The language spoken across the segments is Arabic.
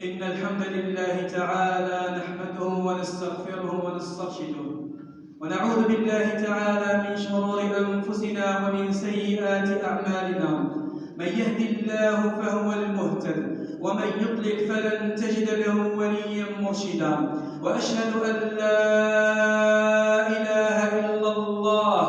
إن الحمد لله تعالى نحمده ونستغفره ونسترشده ونعوذ بالله تعالى من شرور أنفسنا ومن سيئات أعمالنا. من يهد الله فهو المهتد ومن يضلل فلن تجد له وليا مرشدا. وأشهد أن لا إله إلا الله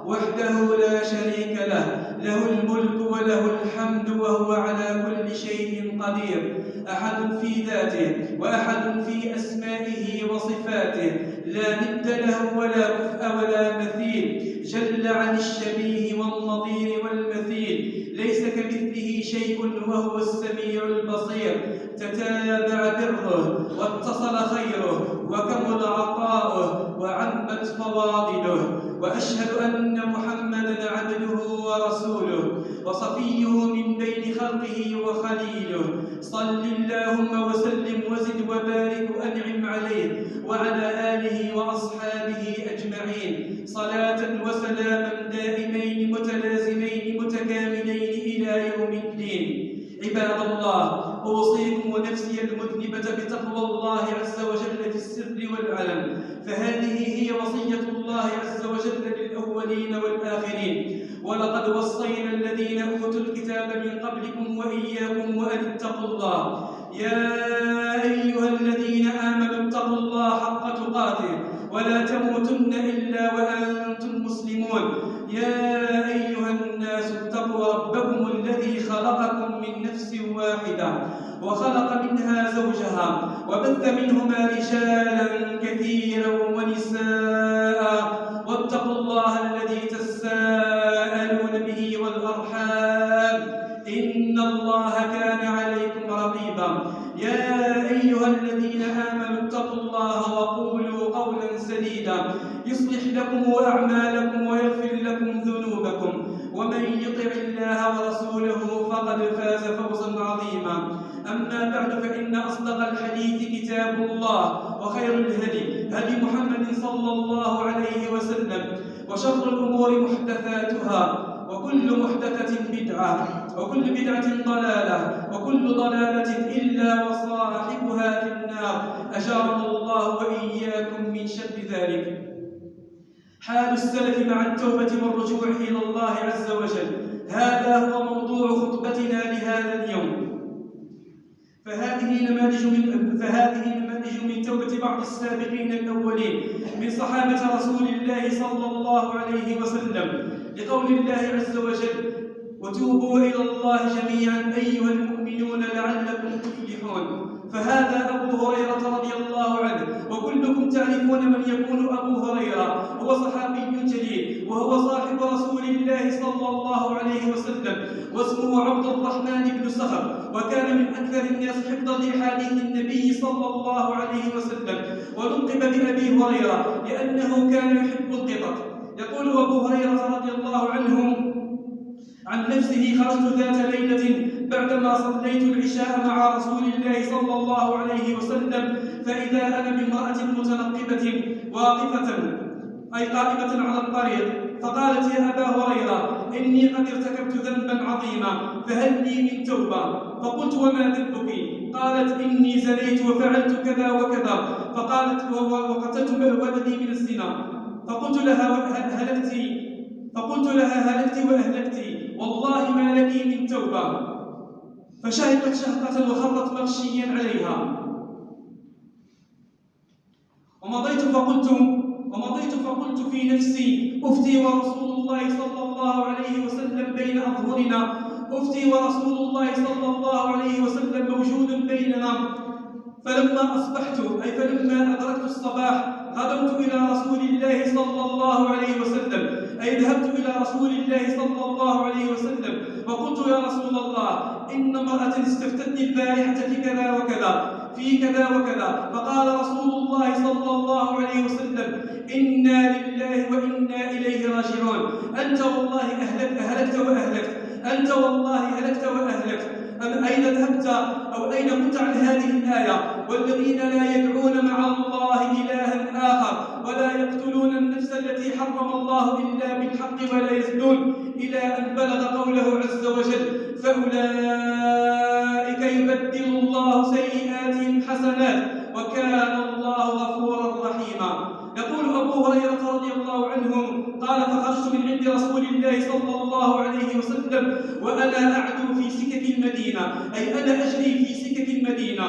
وحده لا شريك له، له الملك وله الحمد وهو على كل شيء قدير، أحد في ذاته وأحد في أسمائه وصفاته، لا ند له ولا كفء ولا مثيل، جل عن الشبيه والنظير والمثيل، ليس كمثله شيء وهو السميع البصير. تتابع بره واتصل خيره وكمل عطاؤه وعمت فواضله. وأشهد أن محمدًا عبده ورسوله وصفيه من بين خلقه وخليله. صل اللهم وسلم وزد وبارك وأنعم عليه وعلى آله وأصحابه أجمعين، صلاة وسلاما دائمين متلازمين متكاملين إلى يوم الدين. عباد الله، أوصيكم ونفسي المذنبة بتقوى الله عز وجل في السر والعلن، فهذه هي وصية الله عز وجل للأولين والآخرين. ولقد وصينا الذين أوتوا الكتاب من قبلكم وإياكم وأن اتقوا الله. يا أيها الذين آمنوا اتقوا الله حق تقاته ولا تموتن إلا وأنتم مسلمون. يا أيها الناس اتقوا ربكم الذي خلقكم من نفس واحدة وخلق منها زوجها وبث منهما رجالا كثيرا ونساء، واتقوا الله الذي تساءلون به والأرحام، إن الله كان عليكم رقيبا. يا أيها الذين آمنوا اتقوا الله وقولوا قولا سديدا يصلح لكم أعمالكم ويغفر لكم ذنوبكم، ومن يطع الله ورسوله فقد فاز فوزا عظيما. أما بعد، فإن أصدق الحديث كتاب الله، وخير الهدي هدي محمد صلى الله عليه وسلم، وشر الأمور محدثاتها، وكل محدثة بدعة، وكل بدعة ضلالة، وكل ضلالة إلا وصاحبها في النار، أجارنا الله وإياكم من شر ذلك. حال السلف مع التوبة والرجوع إلى الله عز وجل، هذا هو موضوع خطبتنا لهذا اليوم. فهذه نماذج من توبة بعض السابقين الأولين من صحابة رسول الله صلى الله عليه وسلم، لقول الله عز وجل: وتوبوا إلى الله جميعا أيها المؤمنون لعلكم تفلحون. فهذا أبو هريرة رضي الله عنه، وكلكم تعرفون من يكون أبو هريرة، هو صحابي جليل، وهو صاحب رسول الله صلى الله عليه وسلم، واسمه عبد الرحمن بن صخر، وكان من أكثر الناس حفظا لحديث النبي صلى الله عليه وسلم، ولقب بأبي هريرة لأنه كان يحب القطط. يقول أبو هريرة رضي الله عنه عن نفسه: خرجت ذات ليلة بعدما صليت العشاء مع رسول الله صلى الله عليه وسلم، فإذا أنا بامرأة متنقبة واقفة أي قائمة على الطريق، فقالت: يا أبا هريرة، إني قد ارتكبت ذنبا عظيما، فهل لي من توبة؟ فقلت: وما ذنبك؟ قالت: إني زنيت وفعلت كذا وكذا. فقالت: وقتلت ولدي من الزنا. فقلت لها: هلكت وأهلكت، والله ما لك من توبة. فشهقت شهقة وخرت مغشيا عليها. ومضيت فقلت في نفسي: أفتي ورسول الله صلى الله عليه وسلم بين أظهرنا، أفتي ورسول الله صلى الله عليه وسلم موجود بيننا. فلما أدركت الصباح غدوت إلى رسول الله صلى الله عليه وسلم، أي ذهبت إلى رسول الله صلى الله عليه وسلم، وقلت: يا رسول الله، إن امرأة استفتتني البارحة في كذا وكذا. فقال رسول الله صلى الله عليه وسلم: إنا لله وإنا إليه راجعون. أنت والله هلكت وأهلكت. أين ذهبت أو أين كنت عن هذه الآية: والذين لا يدعون مع الله إلها آخر ولا يقتلون النفس التي حرم الله إلا بالحق ولا يزنون، إلى أن بلغ قوله عز وجل: فأولئك يبدل الله سيئات عنهما. يقول أبو هريرة رضي الله عنه قال: فخرجت من عند رسول الله صلى الله عليه وسلم وأنا أعدو في سكك المدينة، أي أنا أجري في سكك المدينة،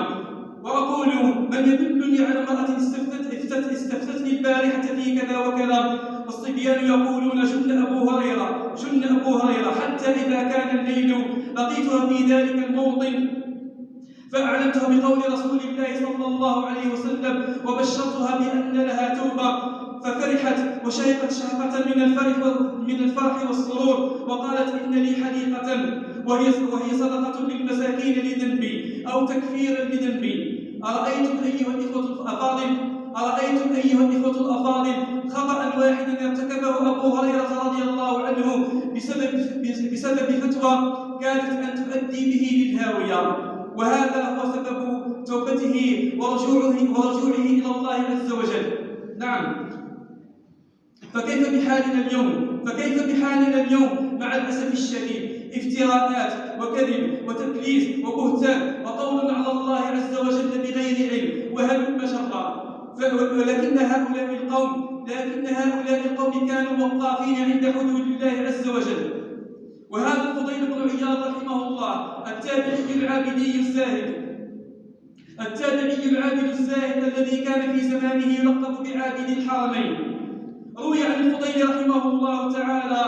وأقول: من يدلني على امرأة استفتتني البارحة في كذا وكذا؟ والصبيان يقولون: جن أبو هريرة، حتى إذا كان الليل لقيتها في ذلك الموطن فأعلمتها بقول رسول الله صلى الله عليه وسلم وبشرتها بأن لها توبة، ففرحت وشهقت شهقة من الفرح والسرور، وقالت: إن لي حديقة وهي صدقة للمساكين لذنبي أو تكفيرا لذنبي. أرأيتم أيها الإخوة الأفاضل خطأ واحدا ارتكبه أبو هريرة رضي الله عنه بسبب فتوى كانت أن تؤدي به للهاوية، وهذا هو سبب توبته ورجوعه إلى الله عز وجل. نعم، فكيف بحالنا اليوم مع الأسف الشديد؟ افتراءات وكذب وتدليس وبهتان وقول على الله عز وجل بغير علم وهلم شرا. لكن هؤلاء القوم كانوا وقافين عند حدود الله عز وجل. وهذا الفضيل بن عياض رحمه الله التابعي العابد الزاهد الذي كان في زمانه يلقب بعابد الحرمين، روي عن الفضيل رحمه الله تعالى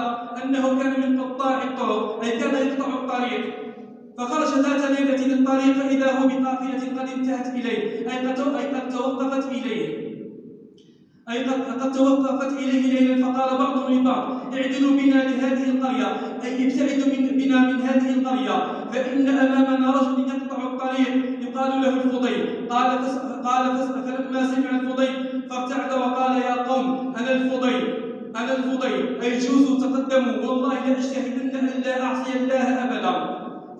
أنه كان من قطاع الطرق، أي كان يقطع الطريق، فخرج ذات ليلة للطريق فإذا هو بقافلة قد انتهت إليه، أي قد توقفت إليه ليلا، فقال بعضهم لبعض: اعدلوا بنا لهذه القرية، أي ابتعدوا بنا من هذه القرية، فإن أمامنا رجل يقطع الطريق يقال له الفضيل. فلما سمع الفضيل فارتعد وقال: يا قوم، أنا الفضيل، أي جوزوا تقدموا، والله لأجتهدن أن لا أعصي الله أبدا.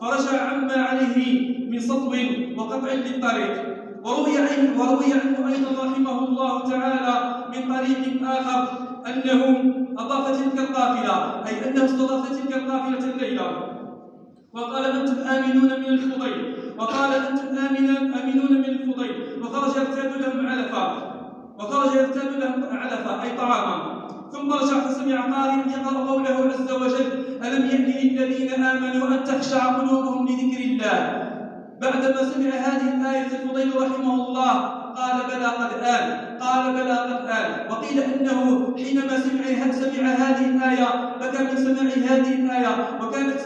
فرجع عما عليه من سطو وقطع للطريق. وروي عنه أيضا رحمه الله تعالى من طريق آخر أنه أضاف تلك القافلة، أي أنه استضاف تلك القافلة الليلة وقال: أنتم آمنون من الفضيل، وخرج يرتاد لهم علفا أي طعاما. ثم رجع فسمع قارئا يقرأ قوله عز وجل: ألم يأن للذين آمنوا أن تخشع قلوبهم لذكر الله. بعدما سمع هذه الآية الفضيل رحمه الله قال: بلى قد آن. وقيل أنه حينما سمع هذه الآية بكى من سماع هذه الآية، وكانت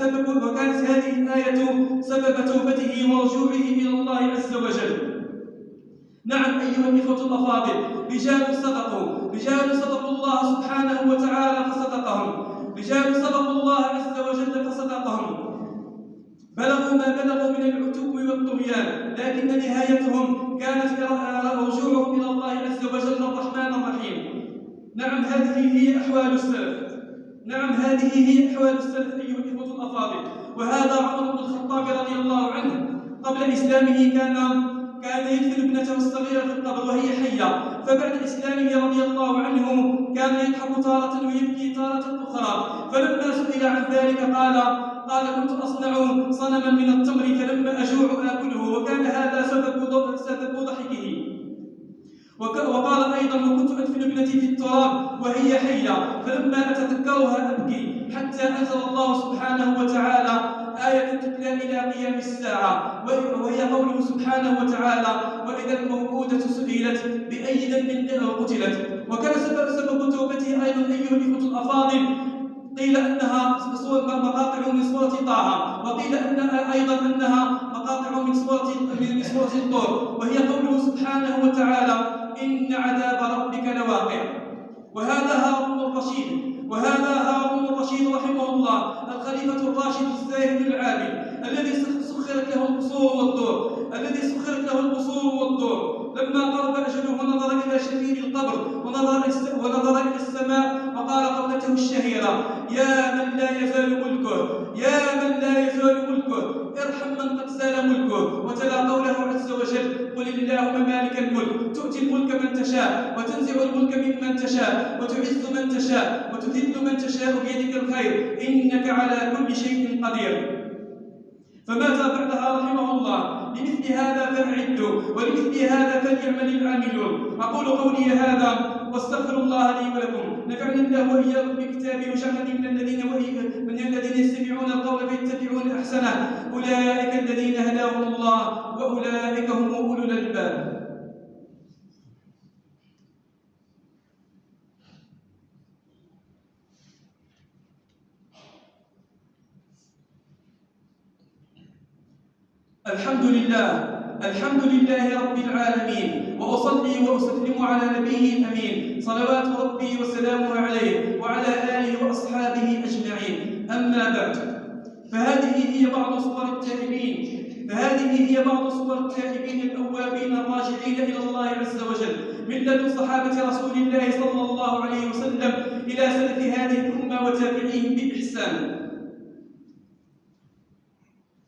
هذه الآية سبب توبته ورجوعه إلى الله عز وجل. نعم أيها الإخوة الأفاضل، رجال صدقوا الله سبحانه وتعالى فصدقهم، بلغوا ما بلغوا من العتو والطغيان، لكن نهايتهم كانت رجوعهم إلى الله عز وجل الرحمن الرحيم. نعم هذه هي أحوال السلف أيها الإخوة الأفاضل. وهذا عمر بن الخطاب رضي الله عنه قبل إسلامه كان يدفن ابنته الصغيرة في القبر وهي حية، فبعد إسلامه رضي الله عنه كان يضحك تارة ويبكي تارة أخرى. فلما سئل عن ذلك قال: كنت أصنع صنما من التمر فلما أجوع آكله، وكان هذا سبب ضحكه. وقال أيضا: وكنت أدفن ابنتي في التراب وهي حية فلما أتذكرها أبكي، حتى أنزل الله سبحانه وتعالى آية تتلى إلى قيام الساعة، وهي قوله سبحانه وتعالى: وإذا الموءودة سئلت بأي ذنب قتلت. وكان سبب توبته أيضا أيها الإخوة الأفاضل قيل أنها مقاطع من سورة طه، وقيل أيضا أنها مقاطع من سورة الطور، وهي قوله سبحانه وتعالى: إن عذاب ربك لواقع. وهذا هارون الرشيد رحمه الله الخليفة الراشد الزاهد العابد الذي سخرت له القصور والدور، لما قرب أجله ونظر إلى شفير القبر ونظر إلى السماء وقال قولته الشهيرة: يا من لا يزال ملكه ارحم من قد زال ملكه. وتلا قوله عز وجل: قل اللهم مالك الملك تؤتي الملك من تشاء وتنزع الملك ممن تشاء وتعز من تشاء وتذل من تشاء بيدك الخير إنك على كل شيء قدير. فمات بعدها رحمه الله لمثل هذا فأعدوا ولمثل هذا فليعمل العاملون. أقول قولي هذا واستغفر الله لي ولكم. نفعني الله وإياكم بكتابه وجعلني من الذين يستمعون القول فيتبعون أحسنه. أولئك الذين هداهم الله وأولئك هم أولو الألباب. الحمد لله رب العالمين، وأصلي وأسلم على نبيه الأمين صلوات ربي وسلامه عليه وعلى آله وأصحابه أجمعين. أما بعد، فهذه هي بعض صور التائبين الأوابين الراجعين إلى الله عز وجل من لدن صحابة رسول الله صلى الله عليه وسلم إلى سلف هذه الأمة وتابعيهم بإحسان.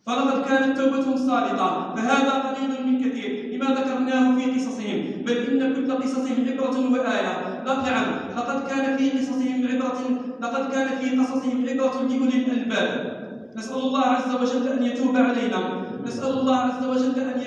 فلقد كانت توبتهم صادقة، فهذا قليل من كثير لما ذكرناه في قصصهم، بل إن كل قصصهم عبرة وآية. نعم، لقد كان في قصصهم عبرة لأولي الألباب. نسأل الله عز وجل أن يتوب علينا، نسأل الله عز وجل أن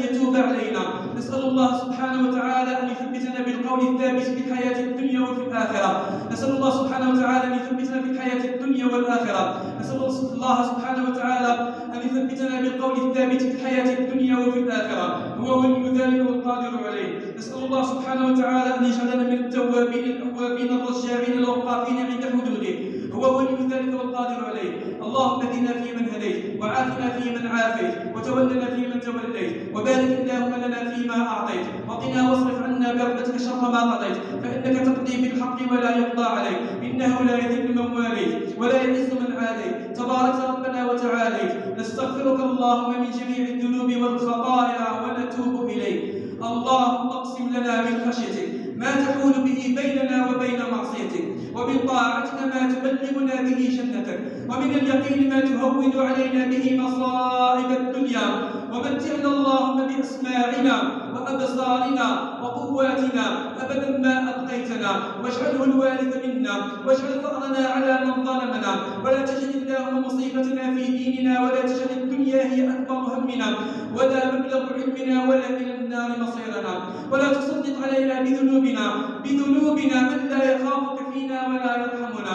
يتوب علينا، نسأل الله سبحانه وتعالى أن يثبتنا بالقول الثابت في الحياة الدنيا وفي الآخرة، نسأل الله سبحانه وتعالى أن يثبتنا في الحياة الدنيا والآخرة، نسأل الله سبحانه وتعالى أن يثبتنا بالقول الثابت في الحياة الدنيا وفي الآخرة. هو ولي ذلك والقادر عليه. نسأل الله سبحانه وتعالى أن يجعلنا من التوابين الأوابين الرجاعين الوقافين عند حدوده. هو ولي ذلك والقادر عليه. اللهم اهدنا فيمن هديت، وعافنا فيمن عافيت، وتولنا فيمن توليت، وبارك اللهم لنا فيما أعطيت، وقنا واصرف عنا برحمتك شر ما قضيت، فإنك تقضي بالحق ولا يقضى عليك، إنه لا يذل من واليت ولا يعز من عاديت، تبارك ربنا وتعاليت. نستغفرك اللهم من جميع الذنوب والخطايا ونتوب إليك. اللهم اقسم لنا من خشيتك ما تحول به بيننا وبين معصيتك، ومن طاعتك ما تبلغنا به جنتك، ومن اليقين ما تهون علينا به مصائب الدنيا. ومتعنا اللهم بأسماعنا وأبصارنا وقواتنا أبدا ما أبقيتنا، واجعله الوارث منا، واجعل ثأرنا على من ظلمنا، ولا تجعل اللهم مصيبتنا في ديننا، ولا تجعل الدنيا هي أكبر همنا ولا مبلغ علمنا ولا إلى النار مصيرنا، ولا تسلط علينا بذنوبنا من لا يخافك فينا ولا يرحمنا.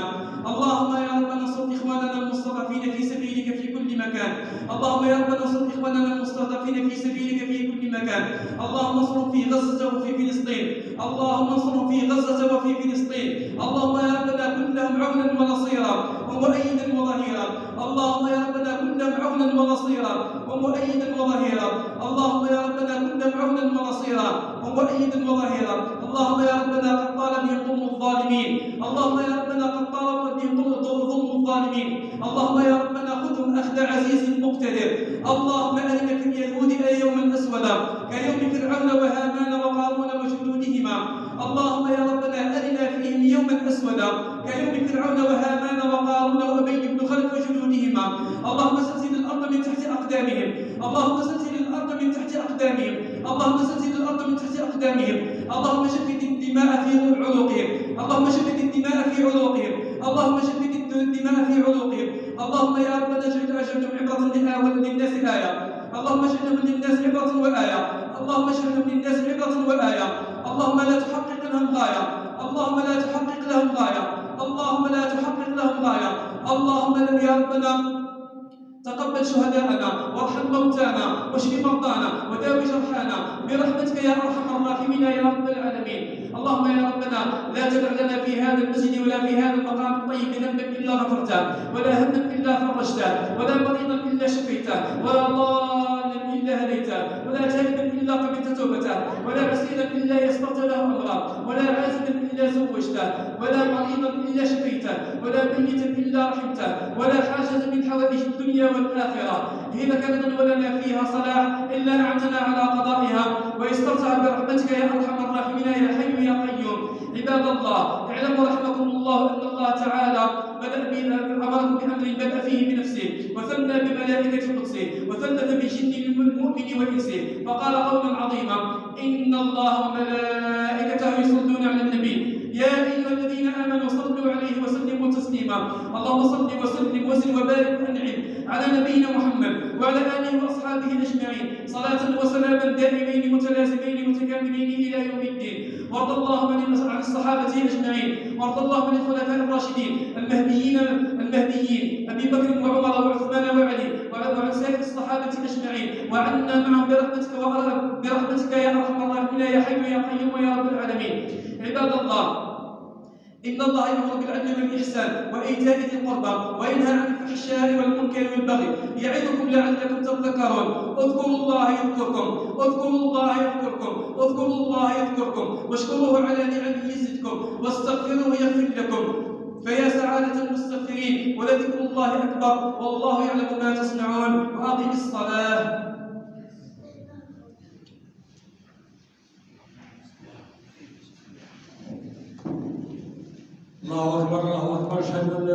اللهم يا رب انصر إخواننا المستضعفين في سبيلك في كل مكان. اللهم يا رب انصر إخواننا المستضعفين في سبيلك في كل مكان. اللهم انصرهم في غزة وفي فلسطين، اللهم انصرهم في غزة وفي فلسطين. اللهم يا ربنا كن لهم عونا ونصيرا ومؤيدا وظهيرا. اللهم يا ربنا كن لهم عونا ونصيرا ومؤيدا وظهيرا. اللهم يا ربنا كن لهم عونا ونصيرا ومؤيدا وظهيرا. اللهم يا ربنا قد طال بهم ظلم الظالمين، اللهم يا ربنا قد طال بهم ظلم الظالمين. اللهم يا ربنا خذهم أخذ عزيز مقتدر. اللهم أرنا في اليهود يوما أسودا كيوم فرعون وهامان وقارون وجنودهما. اللهم يا ربنا أرنا فيهم يوما أسودا كيوم فرعون وهامان وقارون وأبي بن خلف وجنودهما. اللهم زلزل الأرض من تحت أقدامهم، اللهم زلزل الأرض من تحت أقدامهم، اللهم زلزل الأرض من تحت أقدامهم. اللهم شدد الدماء في عروقهم، اللهم شدد الدماء في عروقهم، اللهم شدد الدماء في عروقهم. اللهم يا ربنا اجعلهم عبرة للناس آية، اللهم اجعلهم للناس عبرة وآية، اللهم اجعلهم للناس عبرة وآية. اللهم لا تحقق لهم غاية، اللهم لا تحقق لهم غاية، اللهم لا تحقق لهم غاية. اللهم يا ربنا تقبل شهداءنا وارحم موتانا واشف مرضانا وداوي جرحانا برحمتك يا ارحم الراحمين يا رب العالمين. اللهم يا ربنا لا تدع لنا في هذا المسجد ولا في هذا المقام الطيب ذنبا الا غفرته، ولا هما الا فرجته، ولا مريضا الا شفيته، ولا ضالا الا هديته، ولا تائبا الا قبلت توبته، ولا مسكينا الا يسرت له امره، ولا عازبا الا زوجته، ولا مريضا الا شفيته، ولا ميتا الا رحمته، ولا حاجه من حوائج الدنيا والآخرة هي لك ولنا فيها صلاح إلا أعنتنا على قضائها ويسترجع برحمتك يا أرحم الراحمين يا حي يا قيوم. عباد الله، اعلموا رحمكم الله أن الله تعالى أمركم بأمر بدأ فيه بنفسه، وثنى بملائكة قدسه، وثلث بالجن المؤمن وإنسه، فقال قولا عظيما: إن الله وملائكته يصلون على النبي يا أيها الذين آمنوا صلوا عليه وسلموا تسليما. اللهم صل وسلم وزد وبارك أنعم على نبينا محمد وعلى آله وأصحابه أجمعين صلاة وسلاما دائمين متلازمين متكاملين إلى يوم الدين. وارض اللهم عن الصحابة أجمعين، وارض اللهم عن الخلفاء الراشدين المهديين أبي بكر وعمر وعثمان وعلي وعن سائر الصحابة أجمعين، وعنا معهم برحمتك يا أرحم الراحمين يا حي يا قيوم يا رب العالمين. عباد الله، إن الله يأمر بالعدل والإحسان وإيتاء ذي القربى وينهى عن الفحشاء والمنكر والبغي يعظكم لعلكم تذكرون. اذكروا الله يذكركم، اذكروا الله يذكركم، اذكروا الله يذكركم، واشكروه على نعمه يزدكم، واستغفروه يغفر لكم، فيا سعادة المستغفرين، ولذكر الله أكبر، والله يعلم ما تصنعون. وأقم الصلاة. الله أكبر الله أكبر. أشهد أن